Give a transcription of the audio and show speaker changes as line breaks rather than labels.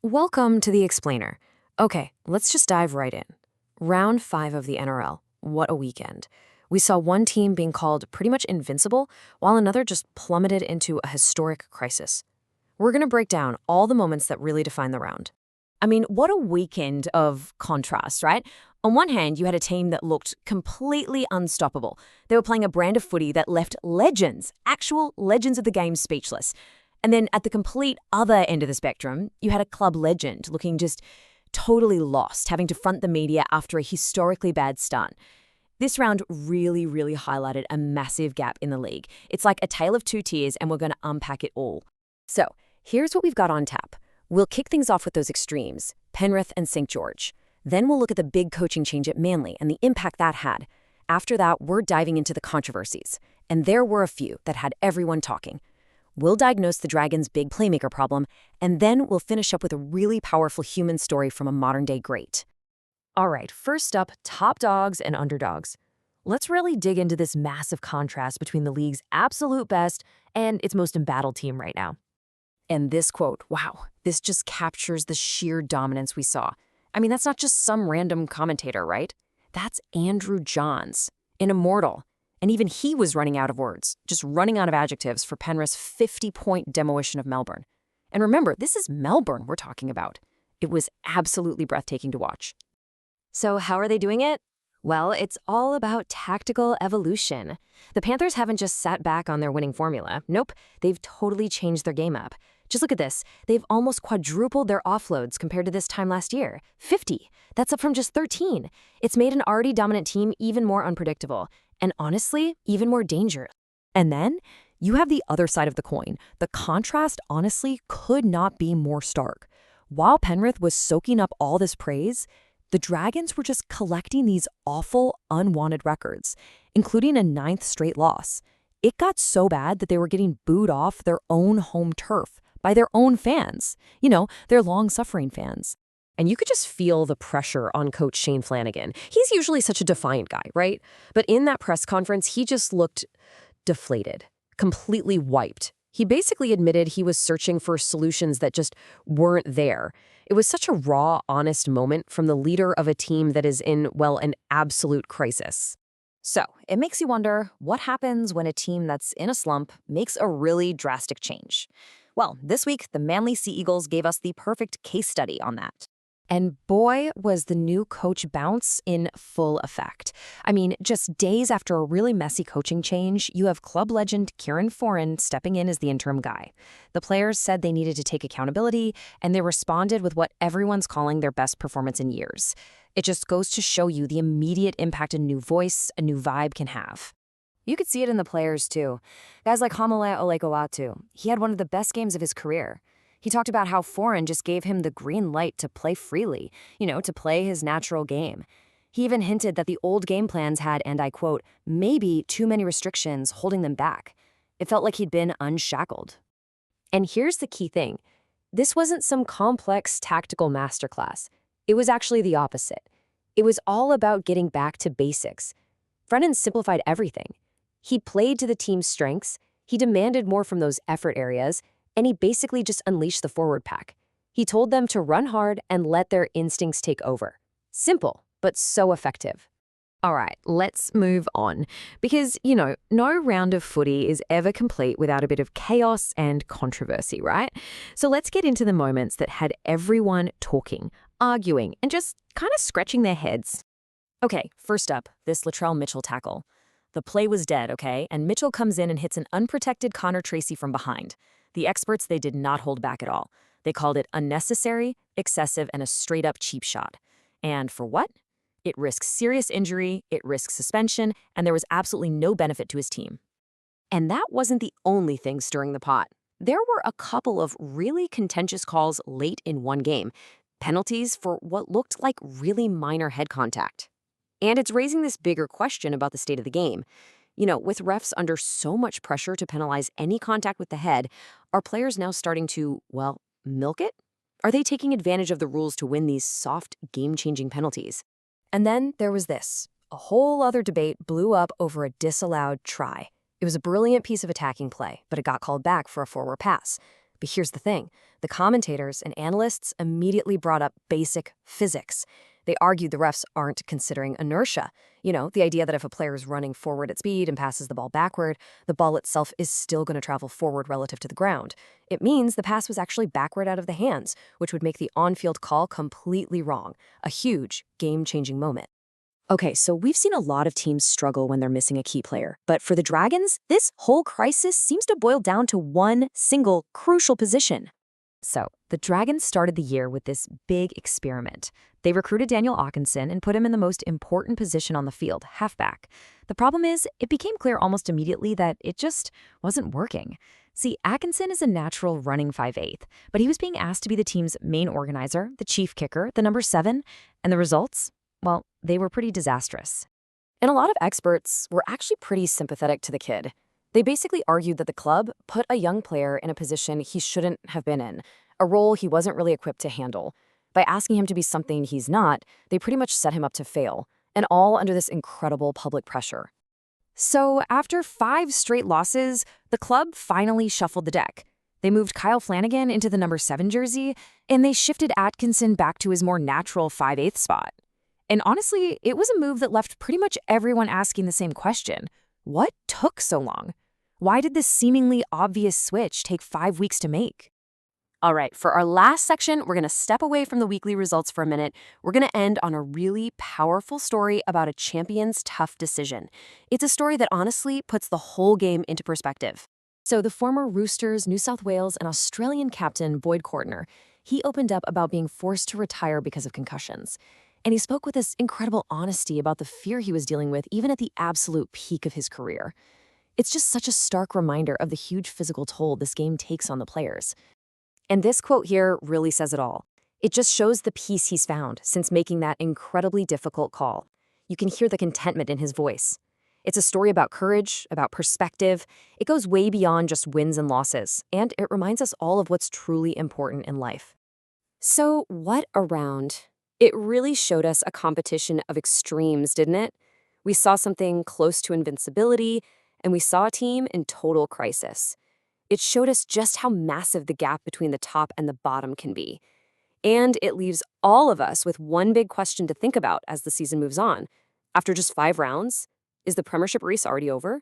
Welcome to the Explainer. Okay, let's just dive right in. Round 5 of the NRL. What a weekend. We saw one team being called pretty much invincible, while another just plummeted into a historic crisis. We're going to break down all the moments that really define the round.
I mean, what a weekend of contrast, right? On one hand, you had a team that looked completely unstoppable. They were playing a brand of footy that left legends, actual legends of the game, speechless. And then at the complete other end of the spectrum, you had a club legend looking just totally lost, having to front the media after a historically bad start. This round really highlighted a massive gap in the league. It's like a tale of two tiers, and we're going to unpack it all. So, here's what we've got on tap. We'll kick things off with those extremes, Penrith and St. George. Then we'll look at the big coaching change at Manly and the impact that had. After that, we're diving into the controversies. And there were a few that had everyone talking. We'll diagnose the Dragons' big playmaker problem, and then we'll finish up with a really powerful human story from a modern-day great.
All right, first up, top dogs and underdogs. Let's really dig into this massive contrast between the league's absolute best and its most embattled team right now. And this quote, wow, this just captures the sheer dominance we saw. I mean, that's not just some random commentator, right? That's Andrew Johns, an immortal. And even he was running out of words, just running out of adjectives for Penrith's 50-point demolition of Melbourne. And remember, this is Melbourne we're talking about. It was absolutely breathtaking to watch.
So how are they doing it? Well, it's all about tactical evolution. The Panthers haven't just sat back on their winning formula. Nope, they've totally changed their game up. Just look at this. They've almost quadrupled their offloads compared to this time last year. 50. That's up from just 13. It's made an already dominant team even more unpredictable. And honestly, even more dangerous.
And then you have the other side of the coin. The contrast, honestly, could not be more stark. While Penrith was soaking up all this praise, the Dragons were just collecting these awful, unwanted records, including a 9th straight loss. It got so bad that they were getting booed off their own home turf by their own fans. You know, their long-suffering fans.
And you could just feel the pressure on Coach Shane Flanagan. He's usually such a defiant guy, right? But in that press conference, he just looked deflated, completely wiped. He basically admitted he was searching for solutions that just weren't there. It was such a raw, honest moment from the leader of a team that is in, well, an absolute crisis.
So it makes you wonder, what happens when a team that's in a slump makes a really drastic change? Well, this week, the Manly Sea Eagles gave us the perfect case study on that.
And boy, was the new coach bounce in full effect. I mean, just days after a really messy coaching change, you have club legend Kieran Foran stepping in as the interim guy. The players said they needed to take accountability, and they responded with what everyone's calling their best performance in years. It just goes to show you the immediate impact a new voice, a new vibe can have.
You could see it in the players, too. Guys like Haumole Olekowatu, he had one of the best games of his career. He talked about how Foran just gave him the green light to play freely, to play his natural game. He even hinted that the old game plans had, and I quote, maybe too many restrictions holding them back. It felt like he'd been unshackled.
And here's the key thing. This wasn't some complex tactical masterclass. It was actually the opposite. It was all about getting back to basics. Brennan simplified everything. He played to the team's strengths, he demanded more from those effort areas, and he basically just unleashed the forward pack. He told them to run hard and let their instincts take over. Simple, but so effective. All right, let's move on. Because, no round of footy is ever complete without a bit of chaos and controversy, right? So let's get into the moments that had everyone talking, arguing, and just kind of scratching their heads.
Okay, first up, this Latrell Mitchell tackle. The play was dead, okay, and Mitchell comes in and hits an unprotected Connor Tracy from behind. The experts, they did not hold back at all. They called it unnecessary, excessive, and a straight-up cheap shot. And for what? It risks serious injury, it risks suspension, and there was absolutely no benefit to his team.
And that wasn't the only thing stirring the pot. There were a couple of really contentious calls late in one game, penalties for what looked like really minor head contact. And it's raising this bigger question about the state of the game. With refs under so much pressure to penalize any contact with the head, are players now starting to, milk it? Are they taking advantage of the rules to win these soft, game-changing penalties? And then there was this. A whole other debate blew up over a disallowed try. It was a brilliant piece of attacking play, but it got called back for a forward pass. But here's the thing. The commentators and analysts immediately brought up basic physics. They argued the refs aren't considering inertia. You know, the idea that if a player is running forward at speed and passes the ball backward, the ball itself is still going to travel forward relative to the ground. It means the pass was actually backward out of the hands, which would make the on-field call completely wrong. A huge, game-changing moment. Okay, so we've seen a lot of teams struggle when they're missing a key player. But for the Dragons, this whole crisis seems to boil down to one single crucial position.
So, the Dragons started the year with this big experiment. They recruited Daniel Åkesson and put him in the most important position on the field, halfback. The problem is, it became clear almost immediately that it just wasn't working. See, Åkesson is a natural running 5/8, but he was being asked to be the team's main organizer, the chief kicker, the number 7, and the results? Well, they were pretty disastrous.
And a lot of experts were actually pretty sympathetic to the kid. They basically argued that the club put a young player in a position he shouldn't have been in, a role he wasn't really equipped to handle. By asking him to be something he's not, they pretty much set him up to fail, and all under this incredible public pressure. So after 5 straight losses, the club finally shuffled the deck. They moved Kyle Flanagan into the number 7 jersey, and they shifted Åkesson back to his more natural 5/8 spot. And honestly, it was a move that left pretty much everyone asking the same question. What took so long? Why did this seemingly obvious switch take 5 weeks to make? All right, for our last section, we're going to step away from the weekly results for a minute. We're going to end on a really powerful story about a champion's tough decision. It's a story that honestly puts the whole game into perspective. So the former Roosters, New South Wales, and Australian captain Boyd Cordner, he opened up about being forced to retire because of concussions. And he spoke with this incredible honesty about the fear he was dealing with even at the absolute peak of his career. It's just such a stark reminder of the huge physical toll this game takes on the players. And this quote here really says it all. It just shows the peace he's found since making that incredibly difficult call. You can hear the contentment in his voice. It's a story about courage, about perspective. It goes way beyond just wins and losses, and it reminds us all of what's truly important in life. So what a round. It really showed us a competition of extremes, didn't it? We saw something close to invincibility, and we saw a team in total crisis. It showed us just how massive the gap between the top and the bottom can be. And it leaves all of us with one big question to think about as the season moves on. After just 5 rounds, is the Premiership race already over?